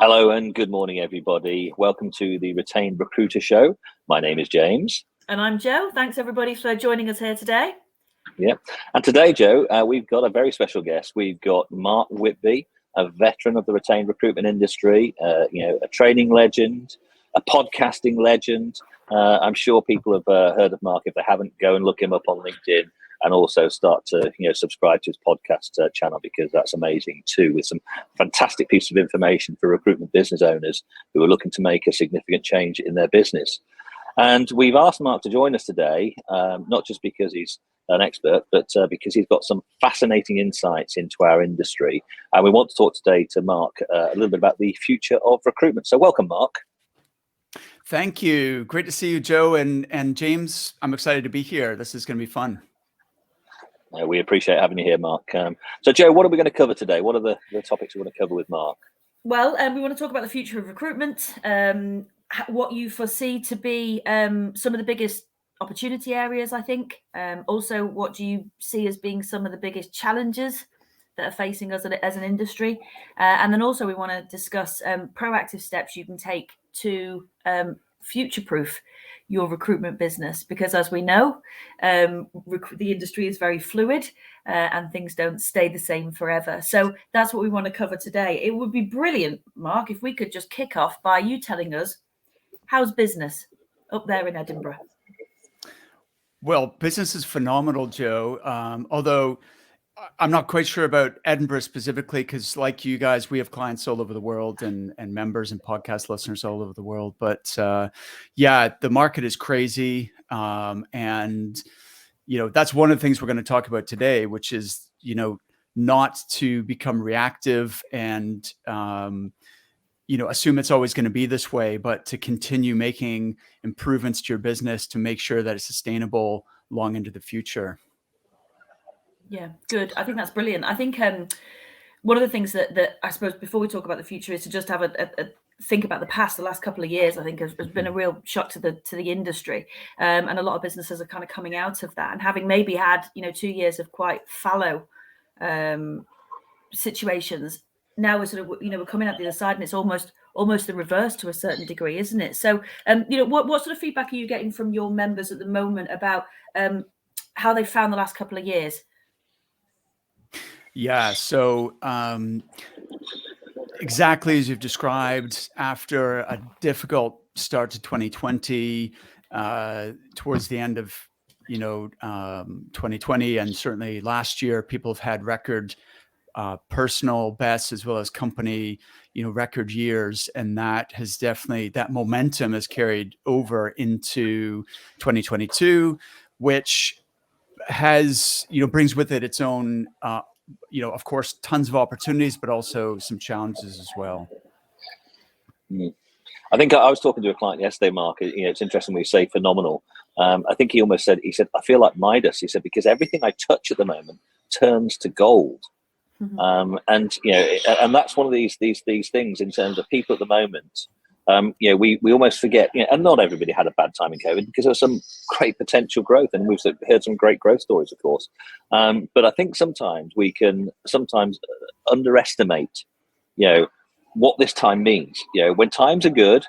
Hello and good morning, everybody. Welcome to the Retained Recruiter Show. My name is James. And I'm Jo. Thanks, everybody, for joining us here today. Yeah. And today, Jo, we've got a very special guest. We've got Mark Whitby, a veteran of the retained recruitment industry, a training legend, a podcasting legend. I'm sure people have heard of Mark. If they haven't, go and look him up on LinkedIn. And also start to subscribe to his podcast channel, because that's amazing too, with some fantastic pieces of information for recruitment business owners who are looking to make a significant change in their business. And we've asked Mark to join us today, not just because he's an expert, but because he's got some fascinating insights into our industry. And we want to talk today to Mark a little bit about the future of recruitment. So welcome, Mark. Thank you. Great to see you, Jo and James. I'm excited to be here. This is going to be fun. We appreciate having you here, Mark. So, Jo, what are we going to cover today? What are the topics we want to cover with Mark? Well, we want to talk about the future of recruitment, what you foresee to be some of the biggest opportunity areas, I think. Also, what do you see as being some of the biggest challenges that are facing us as an industry? And then also we want to discuss proactive steps you can take to future-proof your recruitment business, because as we know, the industry is very fluid and things don't stay the same forever. So that's what we want to cover today. It would be brilliant, Mark, if we could just kick off by you telling us, how's business up there in Edinburgh? Well, business is phenomenal, Jo. Although I'm not quite sure about Edinburgh specifically, because like you guys, we have clients all over the world and members and podcast listeners all over the world. But yeah, the market is crazy. And, that's one of the things we're going to talk about today, which is, not to become reactive and, assume it's always going to be this way, but to continue making improvements to your business to make sure that it's sustainable long into the future. Yeah, good. I think that's brilliant. I think one of the things that I suppose before we talk about the future is to just have a think about the past. The last couple of years, I think, has been a real shock to the industry, and a lot of businesses are kind of coming out of that and having maybe had 2 years of quite fallow situations. Now we're sort of we're coming out the other side, and it's almost the reverse to a certain degree, isn't it? So what sort of feedback are you getting from your members at the moment about how they found the last couple of years? Yeah, so exactly as you've described, after a difficult start to 2020, towards the end of 2020 and certainly last year, people have had record personal bests as well as company record years, and that momentum has carried over into 2022, which has brings with it its own of course, tons of opportunities, but also some challenges as well. I think I was talking to a client yesterday, Mark. It's interesting when you say phenomenal. I think he said, I feel like Midas. He said, because everything I touch at the moment turns to gold. Mm-hmm. And that's one of these things in terms of people at the moment. We almost forget, and not everybody had a bad time in COVID, because there was some great potential growth, and we've heard some great growth stories, of course. But I think sometimes we can underestimate, what this time means. When times are good,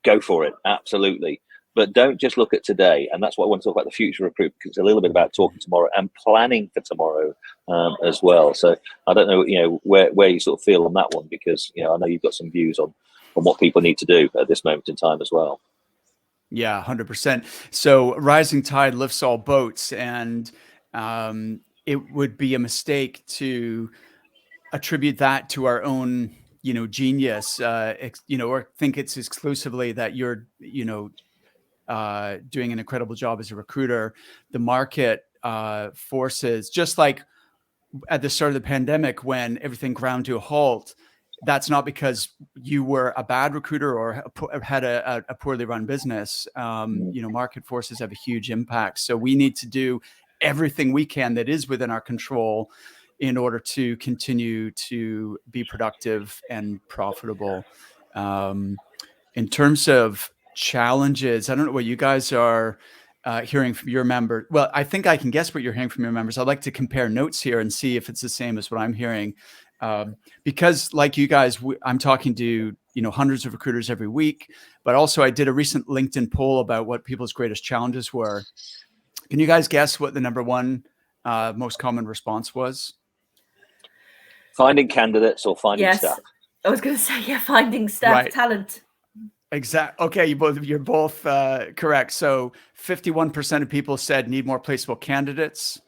go for it, absolutely. But don't just look at today. And that's what I want to talk about, the future of recruitment, because it's a little bit about talking tomorrow and planning for tomorrow as well. So I don't know, where you sort of feel on that one, because, I know you've got some views on what people need to do at this moment in time as well. Yeah, 100%. So rising tide lifts all boats, and it would be a mistake to attribute that to our own, genius, or think it's exclusively that you're, doing an incredible job as a recruiter. The market forces, just like at the start of the pandemic when everything ground to a halt, that's not because you were a bad recruiter or had a poorly run business. Market forces have a huge impact. So we need to do everything we can that is within our control in order to continue to be productive and profitable. In terms of challenges, I don't know what you guys are hearing from your members. Well, I think I can guess what you're hearing from your members. I'd like to compare notes here and see if it's the same as what I'm hearing. Because like you guys, I'm talking to, hundreds of recruiters every week, but also I did a recent LinkedIn poll about what people's greatest challenges were. Can you guys guess what the number one most common response was? Finding candidates or finding Yes. staff? I was going to say, finding staff, Right. talent. Exactly. Okay, you're both correct. So 51% of people said need more placeable candidates.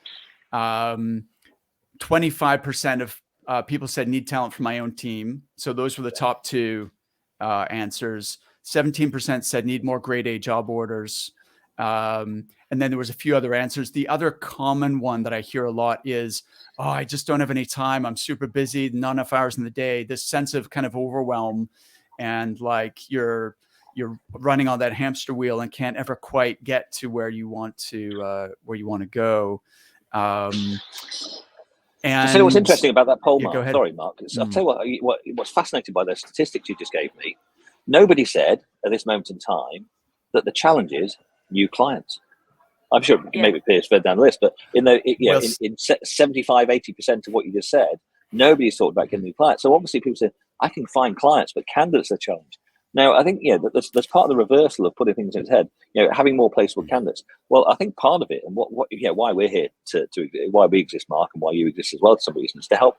25% of people said need talent for my own team. So those were the top two answers. 17% said need more grade A job orders. And then there was a few other answers. The other common one that I hear a lot is, oh, I just don't have any time. I'm super busy, not enough hours in the day. This sense of kind of overwhelm, and like you're running on that hamster wheel and can't ever quite get to where you want to go. And so what's interesting about that poll, yeah, Mark? Sorry, Mark. I'll tell you what's fascinating by the statistics you just gave me. Nobody said at this moment in time that the challenge is new clients. I'm sure maybe it appears further down the list, but in 75, 80% of what you just said, nobody's talked about getting new clients. So obviously people say, I can find clients, but candidates are a challenge. Now, I think, that's part of the reversal of putting things in its head, having more placeable candidates. Well, I think part of it, and why we're here why we exist, Mark, and why you exist as well, for some reasons, to help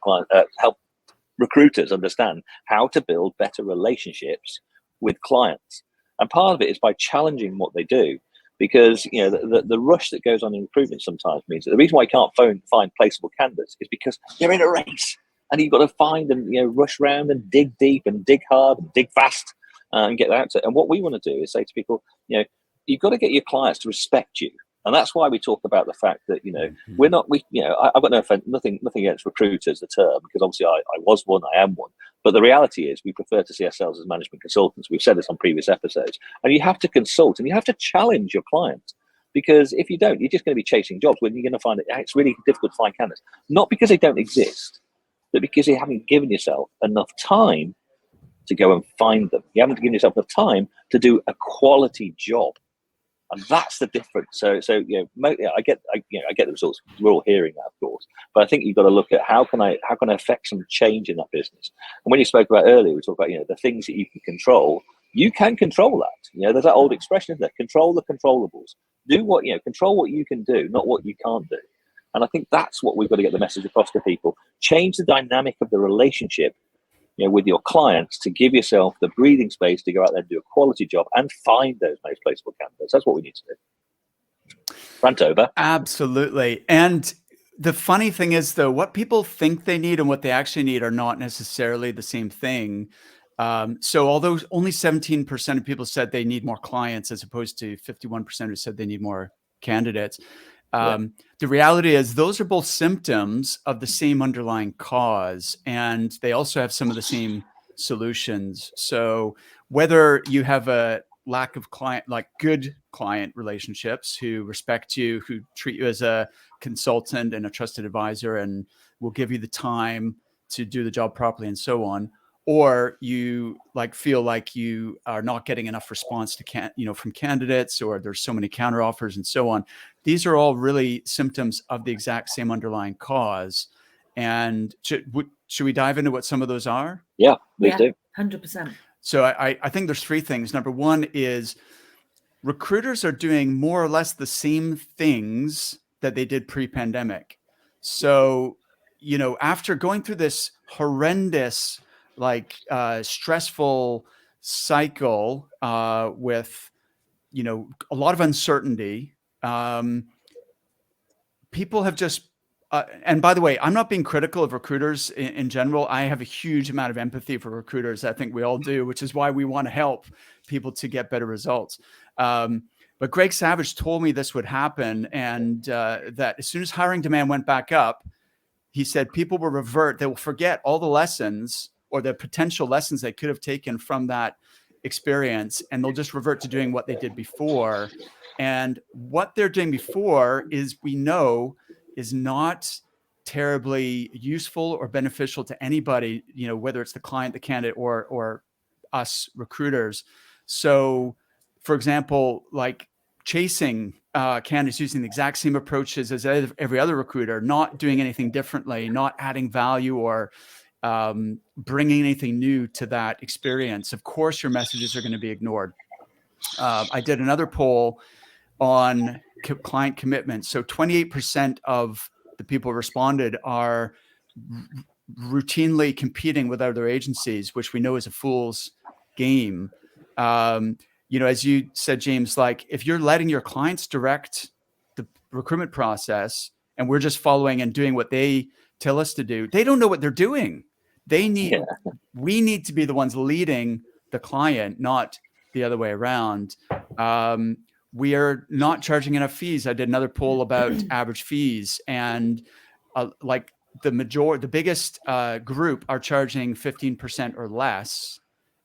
recruiters understand how to build better relationships with clients. And part of it is by challenging what they do, because the rush that goes on in recruitment sometimes means that the reason why you can't find placeable candidates is because you're in a race and you've got to find and rush around and dig deep and dig hard and dig fast and get out to it. And what we want to do is say to people, you've got to get your clients to respect you. And that's why we talk about the fact that, we're not, I've got nothing against recruiters, the term, because obviously I was one, I am one. But the reality is we prefer to see ourselves as management consultants. We've said this on previous episodes. And you have to consult and you have to challenge your clients, because if you don't, you're just going to be chasing jobs when you're going to find it's really difficult to find candidates. Not because they don't exist, but because you haven't given yourself enough time to go and find them. You haven't given yourself enough time to do a quality job. And that's the difference. So I get the results. We're all hearing that, of course. But I think you've got to look at how can I affect some change in that business. And when you spoke about earlier, we talked about the things that you can control. You can control that. There's that old expression, isn't there? Control the controllables. Do what control what you can do, not what you can't do. And I think that's what we've got to get the message across to people. Change the dynamic of the relationship with your clients to give yourself the breathing space to go out there and do a quality job and find those most placeable candidates. That's what we need to do. Rant over. Absolutely. And the funny thing is, though, what people think they need and what they actually need are not necessarily the same thing. So although only 17% of people said they need more clients, as opposed to 51% who said they need more candidates, the reality is those are both symptoms of the same underlying cause, and they also have some of the same solutions. So whether you have a lack of good client relationships who respect you, who treat you as a consultant and a trusted advisor and will give you the time to do the job properly and so on, or you feel like you are not getting enough response to from candidates, or there's so many counter offers and so on. These are all really symptoms of the exact same underlying cause. And should we dive into what some of those are? Yeah, please do. 100%. So I think there's three things. Number one is recruiters are doing more or less the same things that they did pre-pandemic. So, after going through this horrendous, stressful cycle with, a lot of uncertainty, people have just, and by the way, I'm not being critical of recruiters in general. I have a huge amount of empathy for recruiters. I think we all do, which is why we want to help people to get better results. But Greg Savage told me this would happen, and that as soon as hiring demand went back up, he said people will revert. They will forget all the lessons or the potential lessons they could have taken from that experience, and they'll just revert to doing what they did before. And what they're doing before we know is not terribly useful or beneficial to anybody, whether it's the client, the candidate, or us recruiters. So, for example, chasing candidates using the exact same approaches as every other recruiter, not doing anything differently, not adding value or bringing anything new to that experience, of course your messages are going to be ignored. I did another poll on client commitment. So 28% of the people responded are routinely competing with other agencies, which we know is a fool's game. As you said, James, like if you're letting your clients direct the recruitment process and we're just following and doing what they tell us to do, they don't know what they're doing. We need to be the ones leading the client, not the other way around. We are not charging enough fees. I did another poll about average fees, and the biggest group are charging 15% or less,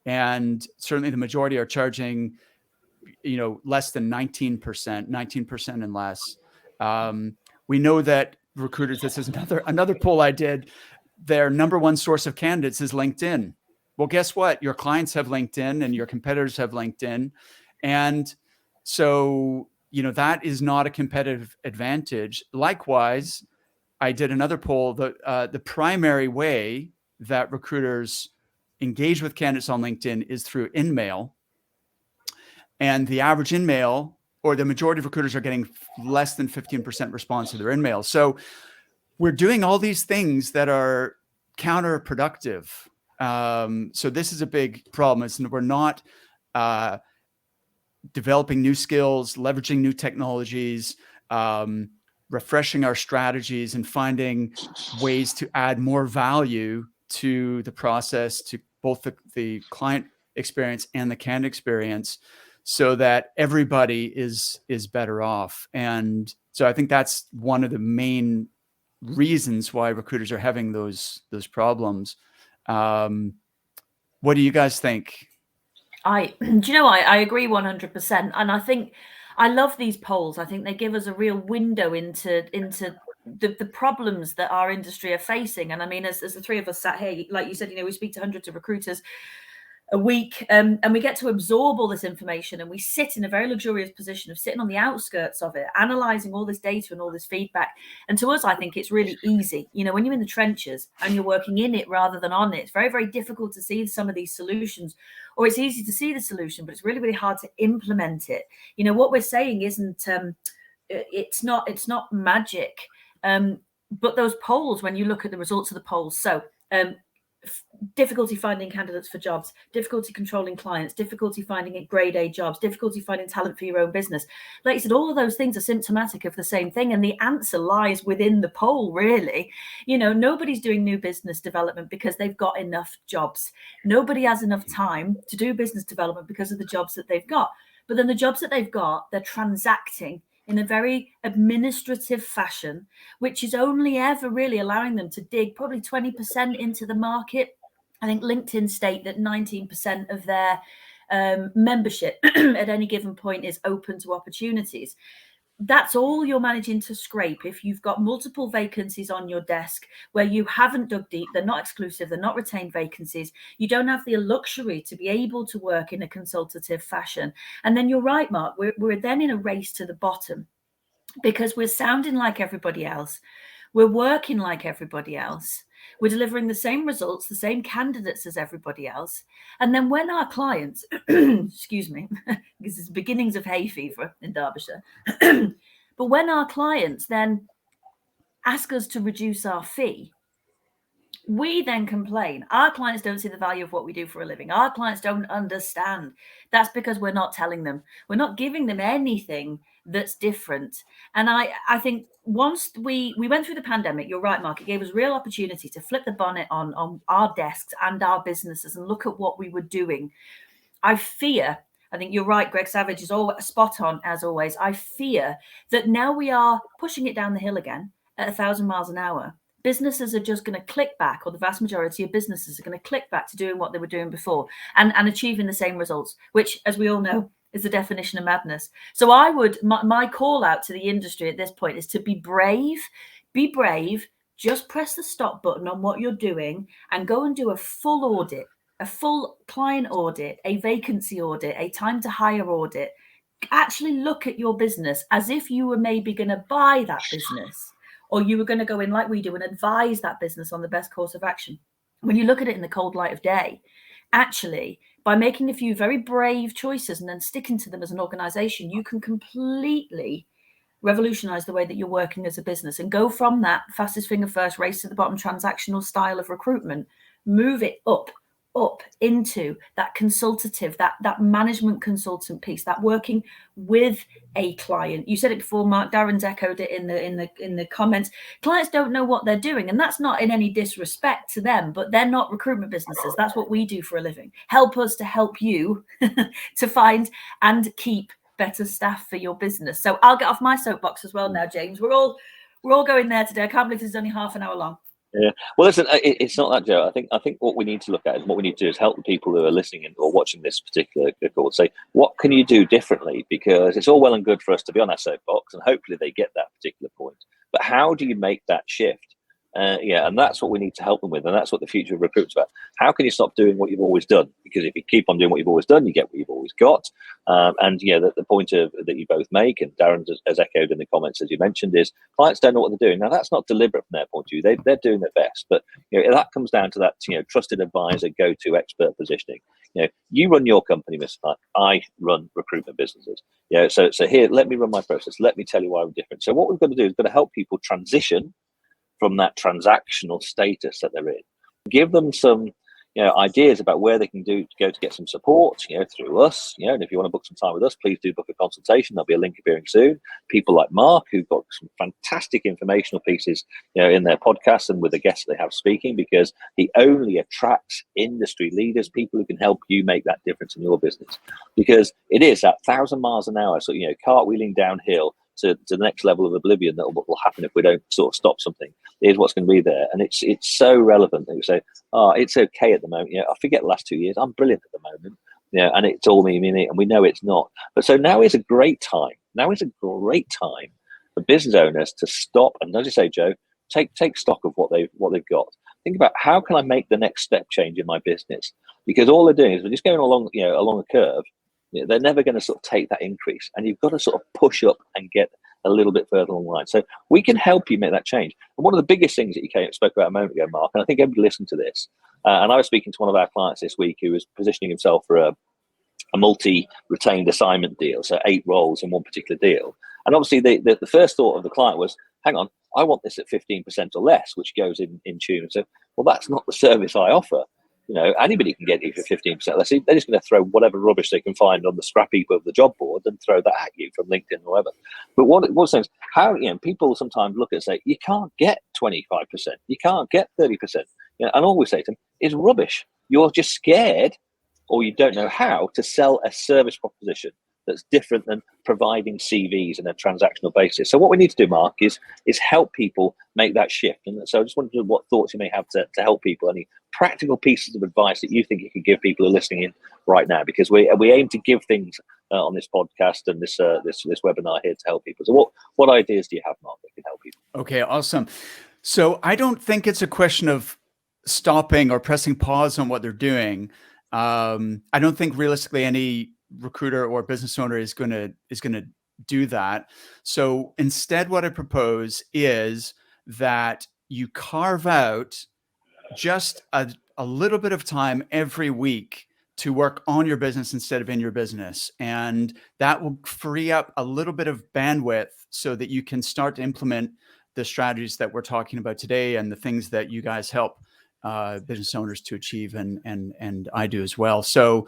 and certainly the majority are charging, less than 19% and less. We know that recruiters, this is another poll I did, their number one source of candidates is LinkedIn. Well, guess what? Your clients have LinkedIn and your competitors have LinkedIn. And so, that is not a competitive advantage. Likewise, I did another poll. The primary way that recruiters engage with candidates on LinkedIn is through in-mail. And the average in-mail, or the majority of recruiters, are getting less than 15% response to their in-mail. So we're doing all these things that are counterproductive. So this is a big problem. We're not developing new skills, leveraging new technologies, refreshing our strategies, and finding ways to add more value to the process, to both the client experience and the candidate experience, so that everybody is better off. And so I think that's one of the main reasons why recruiters are having those problems. What do you guys think? I agree 100%. And I think I love these polls. I think they give us a real window into the problems that our industry are facing. And I mean, as the three of us sat here, like you said, we speak to hundreds of recruiters a week, and we get to absorb all this information, and we sit in a very luxurious position of sitting on the outskirts of it, analyzing all this data and all this feedback. And to us, I think it's really easy. When you're in the trenches and you're working in it rather than on it, it's very, very difficult to see some of these solutions, or it's easy to see the solution, but it's really, really hard to implement it. What we're saying isn't, it's not magic. But those polls, when you look at the results of the polls, so difficulty finding candidates for jobs, difficulty controlling clients, difficulty finding grade A jobs, difficulty finding talent for your own business. Like I said, all of those things are symptomatic of the same thing. And the answer lies within the poll, really. Nobody's doing new business development because they've got enough jobs. Nobody has enough time to do business development because of the jobs that they've got. But then the jobs that they've got, they're transacting in a very administrative fashion, which is only ever really allowing them to dig probably 20% into the market. I think LinkedIn state that 19% of their membership at any given point is open to opportunities. That's all you're managing to scrape if you've got multiple vacancies on your desk where you haven't dug deep. They're not exclusive. They're not retained vacancies. You don't have the luxury to be able to work in a consultative fashion. And then you're right, Mark, we're then in a race to the bottom because we're sounding like everybody else. We're working like everybody else. We're delivering the same results, the same candidates as everybody else. And then when our clients, excuse me, because it's beginnings of hay fever in Derbyshire, but when our clients then ask us to reduce our fee, we then complain. Our clients don't see the value of what we do for a living. Our clients don't understand. That's because we're not telling them. We're not giving them anything that's different. And I think once we went through the pandemic, you're right, Mark, it gave us real opportunity to flip the bonnet on our desks and our businesses and look at what we were doing. I think you're right, Greg Savage is always spot on, as always. I fear that now we are pushing it down the hill again at 1,000 miles an hour. Businesses are just going to click back, or the vast majority of businesses are going to click back to doing what they were doing before and achieving the same results, which, as we all know, is the definition of madness. So my call out to the industry at this point is to be brave, just press the stop button on what you're doing and go and do a full audit, a full client audit, a vacancy audit, a time to hire audit. Actually look at your business as if you were maybe going to buy that business, or you were going to go in like we do and advise that business on the best course of action. When you look at it in the cold light of day, actually, by making a few very brave choices and then sticking to them as an organization, you can completely revolutionize the way that you're working as a business and go from that fastest finger first, race to the bottom transactional style of recruitment, move it up into that consultative, that management consultant piece, that working with a client. You said it before, Mark. Darren's echoed it in the comments. Clients don't know what they're doing, and that's not in any disrespect to them, but they're not recruitment businesses. That's what we do for a living. Help us to help you to find and keep better staff for your business. So I'll get off my soapbox as well now, James. We're all going there today. I can't believe this is only half an hour long. Yeah. Well, listen, it's not that, Joe. I think what we need to look at is what we need to do is help the people who are listening or watching this particular call say, what can you do differently? Because it's all well and good for us to be on our soapbox, and hopefully they get that particular point. But how do you make that shift? And that's what we need to help them with, and that's what the future of recruitment's about. How can you stop doing what you've always done? Because if you keep on doing what you've always done, you get what you've always got. The point that you both make, and Darren has echoed in the comments as you mentioned, is clients don't know what they're doing. Now that's not deliberate from their point of view; they're doing their best, but that comes down to that trusted advisor, go-to expert positioning. You run your company, Mr. Knight. I run recruitment businesses. So here, let me run my process. Let me tell you why we're different. So what we've got to do is got to help people transition from that transactional status that they're in. Give them some ideas about where they can go to get some support through us. And if you want to book some time with us, please do book a consultation. There'll be a link appearing soon. People like Mark, who've got some fantastic informational pieces in their podcast and with the guests they have speaking, because he only attracts industry leaders, people who can help you make that difference in your business. Because it is that 1,000 miles an hour, so cartwheeling downhill to the next level of oblivion that will happen if we don't sort of stop something. Is what's going to be there, and it's so relevant that we say, it's okay at the moment. I forget the last 2 years. I'm brilliant at the moment. And it's all me, and we know it's not. But so now is a great time. Now is a great time for business owners to stop and, as you say, Joe, take stock of what they've got. Think about, how can I make the next step change in my business? Because all they're doing is we're just going along a curve. They're never going to sort of take that increase, and you've got to sort of push up and get a little bit further along the line. So we can help you make that change. And one of the biggest things that you spoke about a moment ago, Mark, and I think everybody listened to this, and I was speaking to one of our clients this week who was positioning himself for a multi-retained assignment deal, so 8 roles in one particular deal. And obviously the first thought of the client was, hang on, I want this at 15% or less, which goes in tune. So, well, that's not the service I offer. Anybody can get you for 15% less. They're just going to throw whatever rubbish they can find on the scrap heap of the job board and throw that at you from LinkedIn or whatever. But what sense? How people sometimes look at it and say, you can't get 25%, you can't get 30%. And all we say to them is rubbish. You're just scared, or you don't know how to sell a service proposition that's different than providing CVs on a transactional basis. So what we need to do, Mark, is help people make that shift. And so I just wondered what thoughts you may have to help people, any practical pieces of advice that you think you could give people who are listening in right now, because we aim to give things on this podcast and this webinar here to help people. So what ideas do you have, Mark, that can help people? Okay, awesome. So I don't think it's a question of stopping or pressing pause on what they're doing. I don't think realistically any recruiter or business owner is going to do that. So instead, what I propose is that you carve out just a little bit of time every week to work on your business instead of in your business. And that will free up a little bit of bandwidth so that you can start to implement the strategies that we're talking about today and the things that you guys help business owners to achieve, and I do as well. So,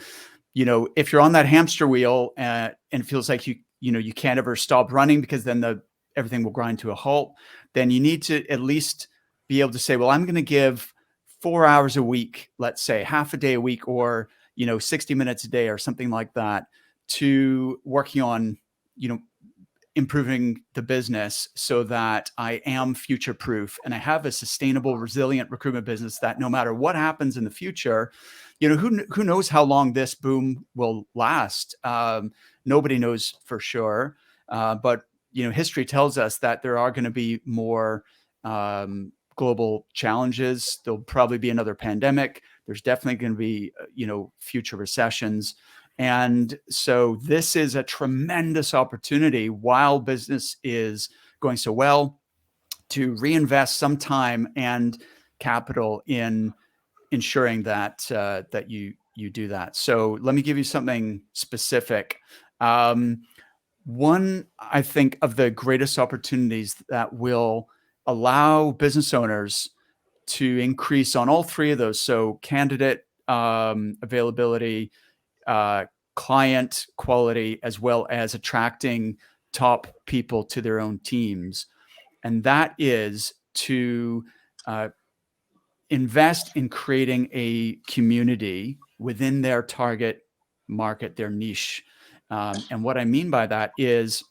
if you're on that hamster wheel and it feels like you can't ever stop running because then everything will grind to a halt, then you need to at least be able to say, well, I'm going to give 4 hours a week, let's say half a day a week, or 60 minutes a day or something like that, to working on improving the business so that I am future proof and I have a sustainable, resilient recruitment business that no matter what happens in the future, who knows how long this boom will last? Nobody knows for sure. But history tells us that there are going to be more global challenges. There'll probably be another pandemic. There's definitely going to be, future recessions. And so this is a tremendous opportunity while business is going so well to reinvest some time and capital in ensuring that that you do that. So let me give you something specific. One, I think, of the greatest opportunities that will allow business owners to increase on all three of those. So candidate availability, client quality, as well as attracting top people to their own teams. And that is to invest in creating a community within their target market, their niche. And what I mean by that is,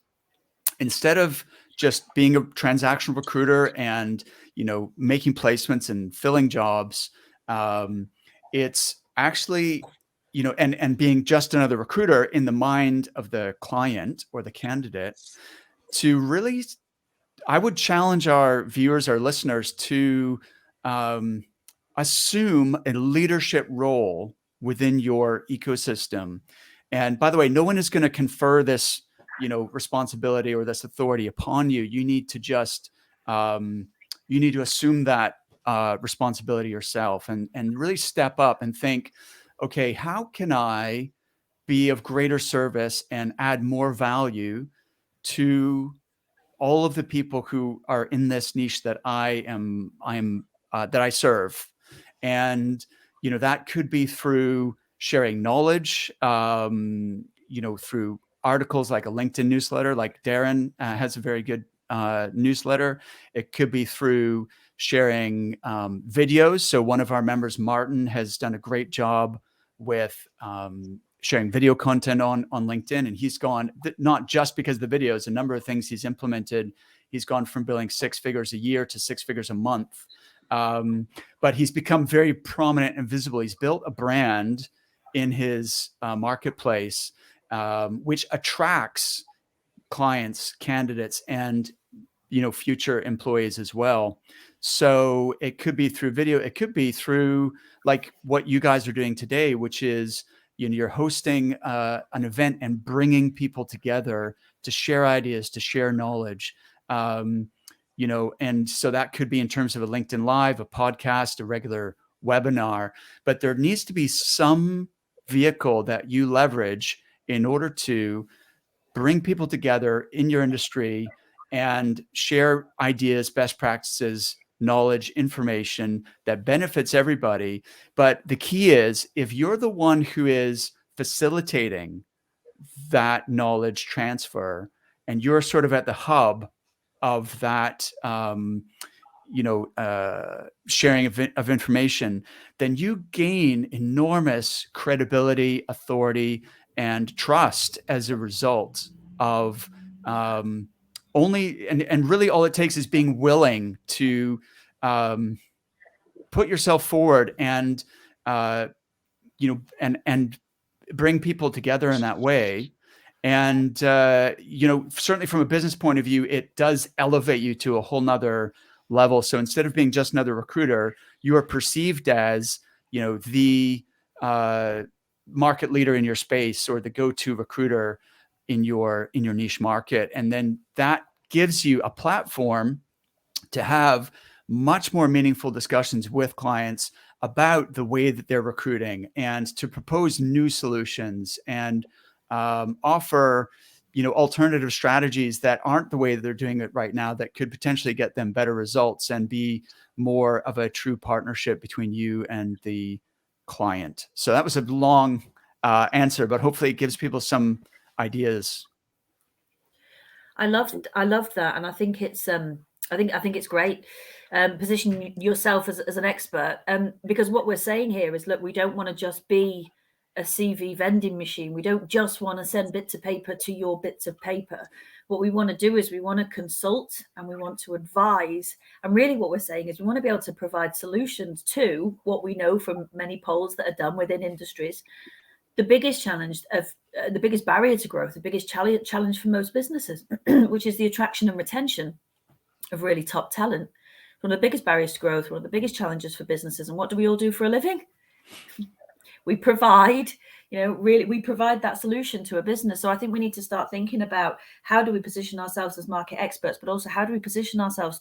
instead of just being a transactional recruiter and, making placements and filling jobs, it's actually, and being just another recruiter in the mind of the client or the candidate, to really, I would challenge our viewers, our listeners, to assume a leadership role within your ecosystem. And by the way, no one is going to confer this, responsibility or this authority upon you. You need to just, you need to assume that responsibility yourself, and really step up and think, okay, how can I be of greater service and add more value to all of the people who are in this niche that I'm that I serve. And, that could be through sharing knowledge, through articles like a LinkedIn newsletter, like Darren has a very good newsletter. It could be through sharing videos. So one of our members, Martin, has done a great job with sharing video content on LinkedIn. And he's gone, not just because of the videos, a number of things he's implemented. He's gone from billing 6 figures a year to 6 figures a month. But he's become very prominent and visible. He's built a brand in his marketplace, which attracts clients, candidates, and future employees as well. So it could be through video. It could be through like what you guys are doing today, which is, you're hosting an event and bringing people together to share ideas, to share knowledge. And so that could be in terms of a LinkedIn Live, a podcast, a regular webinar. But there needs to be some vehicle that you leverage in order to bring people together in your industry and share ideas, best practices, knowledge, information that benefits everybody. But the key is, if you're the one who is facilitating that knowledge transfer and you're sort of at the hub of that, sharing of information, then you gain enormous credibility, authority, and trust as a result of really all it takes is being willing to put yourself forward and and bring people together in that way. And certainly from a business point of view, it does elevate you to a whole nother level. So instead of being just another recruiter, you are perceived as the market leader in your space, or the go-to recruiter in your niche market. And then that gives you a platform to have much more meaningful discussions with clients about the way that they're recruiting, and to propose new solutions and offer alternative strategies that aren't the way that they're doing it right now, that could potentially get them better results and be more of a true partnership between you and the client. So that was a long answer, but hopefully it gives people some ideas. I loved that, and I think it's I think it's great. Position yourself as an expert, because what we're saying here is, look, we don't want to just be a CV vending machine. We don't just want to send bits of paper to your bits of paper. What we want to do is we want to consult and we want to advise. And really what we're saying is we want to be able to provide solutions to what we know from many polls that are done within industries. The biggest challenge of the biggest barrier to growth, the biggest challenge for most businesses, which is the attraction and retention of really top talent. One of the biggest barriers to growth, one of the biggest challenges for businesses. And what do we all do for a living? We provide, we provide that solution to a business. So I think we need to start thinking about, how do we position ourselves as market experts, but also how do we position ourselves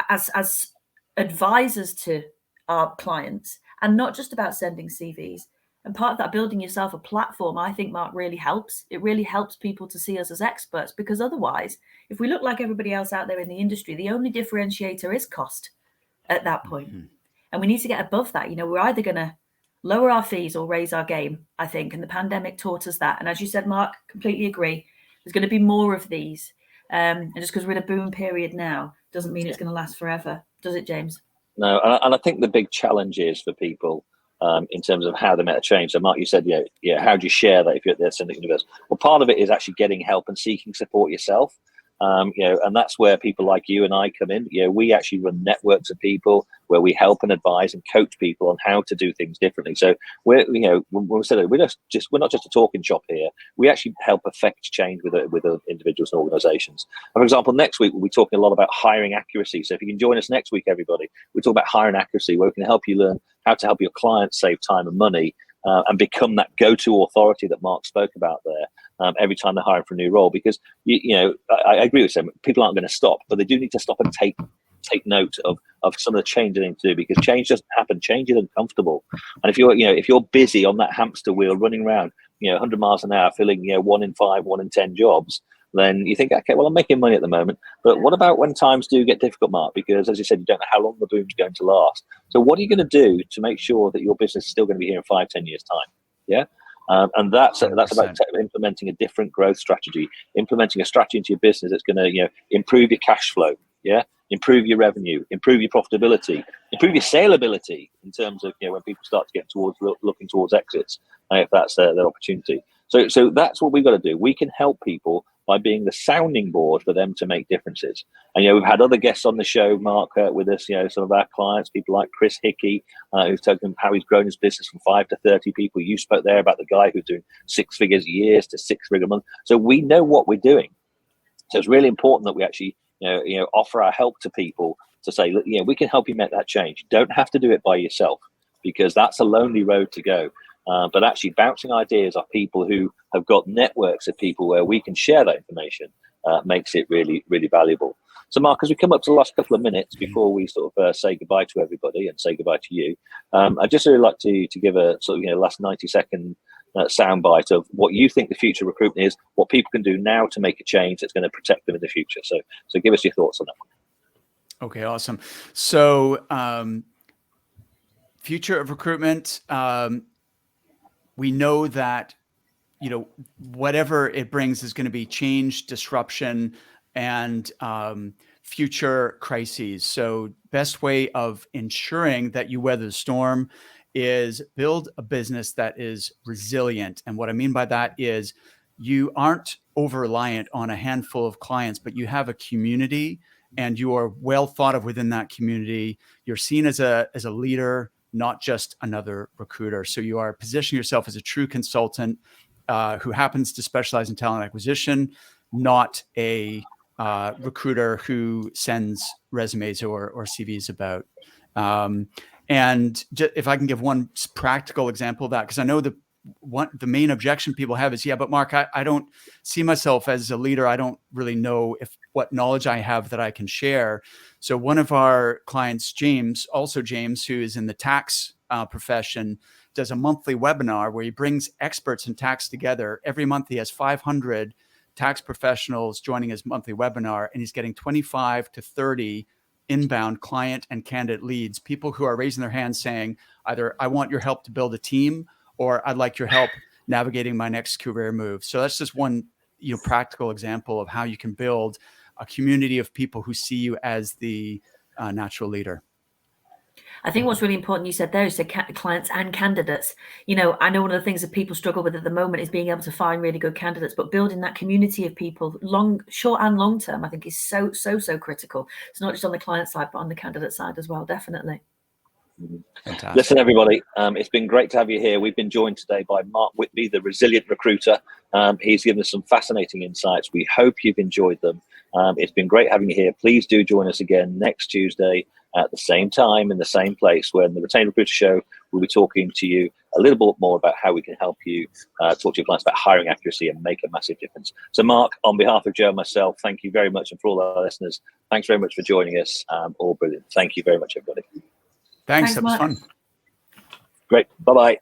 as advisors to our clients, and not just about sending CVs. And part of that, building yourself a platform, I think, Mark, really helps. It really helps people to see us as experts, because otherwise, if we look like everybody else out there in the industry, the only differentiator is cost at that point. And we need to get above that. We're either going to lower our fees or raise our game, I think. And the pandemic taught us that. And as you said, Mark, completely agree. There's going to be more of these. And just because we're in a boom period now doesn't mean it's going to last forever. Does it, James? No, and I think the big challenge is for people in terms of how they make a change. So, Mark, you said, how do you share that if you're at the Syndicate Universe? Well, part of it is actually getting help and seeking support yourself. And that's where people like you and I come in. We actually run networks of people where we help and advise and coach people on how to do things differently. So we're not just a talking shop here. We actually help affect change with individuals and organizations. And for example, next week we'll be talking a lot about hiring accuracy. So if you can join us next week, everybody, we talk about hiring accuracy, where we can help you learn how to help your clients save time and money, and become that go-to authority that Mark spoke about there every time they're hiring for a new role. Because I agree with him, people aren't going to stop, but they do need to stop and take note of some of the change they need to do, because change doesn't happen. Change is uncomfortable. And if you're busy on that hamster wheel running around 100 miles an hour, filling 1 in 5, 1 in 10 jobs, then you think, okay, well, I'm making money at the moment, but what about when times do get difficult, Mark? Because as you said, you don't know how long the boom's going to last. So what are you going to do to make sure that your business is still going to be here in 5, 10 years time? Yeah. And that's about implementing a different growth strategy, implementing a strategy into your business that's going to improve your cash flow, improve your revenue, improve your profitability, improve your saleability in terms of when people start to get towards looking towards exits, if that's their opportunity. So that's what we've got to do. We can help people by being the sounding board for them to make differences. And we've had other guests on the show, Mark, with us. Some of our clients, people like Chris Hickey, who's talking how he's grown his business from 5 to 30 people. You spoke there about the guy who's doing 6 figures a year to 6 figures a month. So we know what we're doing. So it's really important that we actually offer our help to people to say, look, we can help you make that change. You don't have to do it by yourself, because that's a lonely road to go. But actually bouncing ideas off people who have got networks of people where we can share that information makes it really, really valuable. So, Mark, as we come up to the last couple of minutes before we sort of say goodbye to everybody and say goodbye to you, I'd just really like to give a sort of last 90-second soundbite of what you think the future of recruitment is, what people can do now to make a change that's going to protect them in the future. So give us your thoughts on that one. Okay, awesome. So, future of recruitment. We know that, whatever it brings is going to be change, disruption, and future crises. So best way of ensuring that you weather the storm is build a business that is resilient. And what I mean by that is you aren't over-reliant on a handful of clients, but you have a community and you are well thought of within that community. You're seen as a leader, not just another recruiter. So you are positioning yourself as a true consultant who happens to specialize in talent acquisition, not a recruiter who sends resumes or CVs about. And if I can give one practical example of that, because I know the main objection people have is, but Mark, I don't see myself as a leader. I don't really know what knowledge I have that I can share. So one of our clients, James, who is in the tax profession, does a monthly webinar where he brings experts in tax together. Every month he has 500 tax professionals joining his monthly webinar, and he's getting 25 to 30 inbound client and candidate leads, people who are raising their hands saying, either I want your help to build a team, or I'd like your help navigating my next career move. So that's just one practical example of how you can build a community of people who see you as the natural leader. I think what's really important you said there is to clients and candidates. I know one of the things that people struggle with at the moment is being able to find really good candidates, but building that community of people, short and long term, I think is so critical. It's not just on the client side, but on the candidate side as well, definitely. Fantastic. Listen, everybody, it's been great to have you here. We've been joined today by Mark Whitby, the resilient recruiter. He's given us some fascinating insights. We hope you've enjoyed them. It's been great having you here. Please do join us again next Tuesday at the same time in the same place, where in the Retained Recruiter Show, we'll be talking to you a little bit more about how we can help you talk to your clients about hiring accuracy and make a massive difference. So, Mark, on behalf of Joe and myself, thank you very much. And for all our listeners, thanks very much for joining us. All brilliant. Thank you very much, everybody. Thanks. That was fun. Great. Bye-bye.